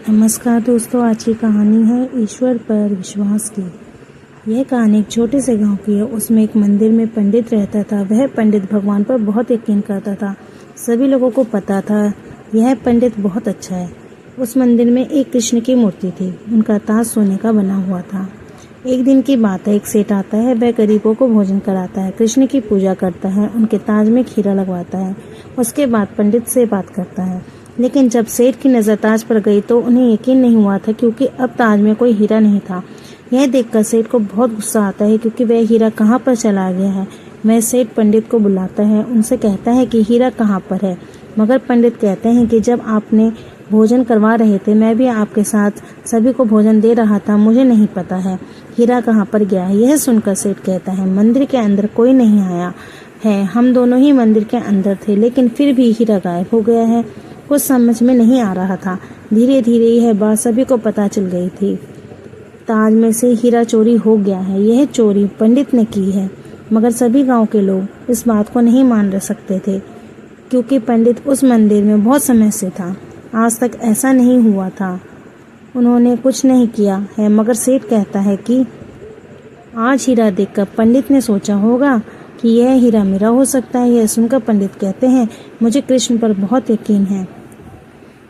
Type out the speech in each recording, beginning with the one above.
नमस्कार दोस्तों, आज की कहानी है ईश्वर पर विश्वास की। यह कहानी एक छोटे से गांव की है। उसमें एक मंदिर में पंडित रहता था। वह पंडित भगवान पर बहुत यकीन करता था। सभी लोगों को पता था यह पंडित बहुत अच्छा है। उस मंदिर में एक कृष्ण की मूर्ति थी। उनका ताज सोने का बना हुआ था। एक दिन की बात है, एक सेठ आता है। वह गरीबों को भोजन कराता है, कृष्ण की पूजा करता है, उनके ताज में खीरा लगवाता है। उसके बाद पंडित से बात करता है। लेकिन जब सेठ की नजर ताज पर गई तो उन्हें यकीन नहीं हुआ था, क्योंकि अब ताज में कोई हीरा नहीं था। यह देखकर सेठ को बहुत गुस्सा आता है, क्योंकि वह हीरा कहाँ पर चला गया है। वह सेठ पंडित को बुलाता है, उनसे कहता है कि हीरा कहाँ पर है। मगर पंडित कहते हैं कि जब आपने भोजन करवा रहे थे, मैं भी आपके साथ सभी को भोजन दे रहा था, मुझे नहीं पता है हीरा कहाँ पर गया है। यह सुनकर सेठ कहता है, मंदिर के अंदर कोई नहीं आया है, हम दोनों ही मंदिर के अंदर थे, लेकिन फिर भी हीरा गायब हो गया है। कुछ समझ में नहीं आ रहा था। धीरे धीरे यह बात सभी को पता चल गई थी। ताज में से हीरा चोरी हो गया है। यह चोरी पंडित ने की है। मगर सभी गांव के लोग इस बात को नहीं मान सकते थे, क्योंकि पंडित उस मंदिर में बहुत समय से था। आज तक ऐसा नहीं हुआ था, उन्होंने कुछ नहीं किया है। मगर सेठ कहता है कि आज हीरा देखकर पंडित ने सोचा होगा कि यह हीरा मेरा हो सकता है। यह सुनकर पंडित कहते हैं, मुझे कृष्ण पर बहुत यकीन है,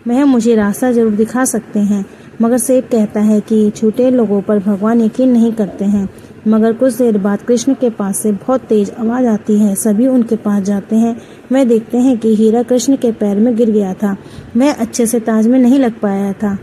वह मुझे रास्ता जरूर दिखा सकते हैं। मगर सेठ कहता है कि झूठे लोगों पर भगवान यकीन नहीं करते हैं। मगर कुछ देर बाद कृष्ण के पास से बहुत तेज आवाज आती है। सभी उनके पास जाते हैं। वह देखते हैं कि हीरा कृष्ण के पैर में गिर गया था। वह अच्छे से ताज में नहीं लग पाया था।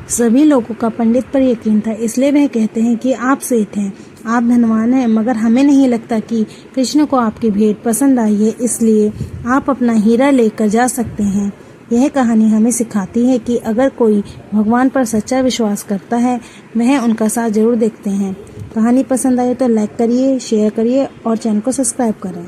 सभी लोगों का पंडित पर यकीन था, इसलिए वह कहते हैं कि आप सेठ हैं, आप धनवान हैं, मगर हमें नहीं लगता कि कृष्ण को आपकी भेंट पसंद आई है, इसलिए आप अपना हीरा लेकर जा सकते हैं। यह कहानी हमें सिखाती है कि अगर कोई भगवान पर सच्चा विश्वास करता है, वह उनका साथ जरूर देखते हैं। कहानी पसंद आए तो लाइक करिए, शेयर करिए और चैनल को सब्सक्राइब करें।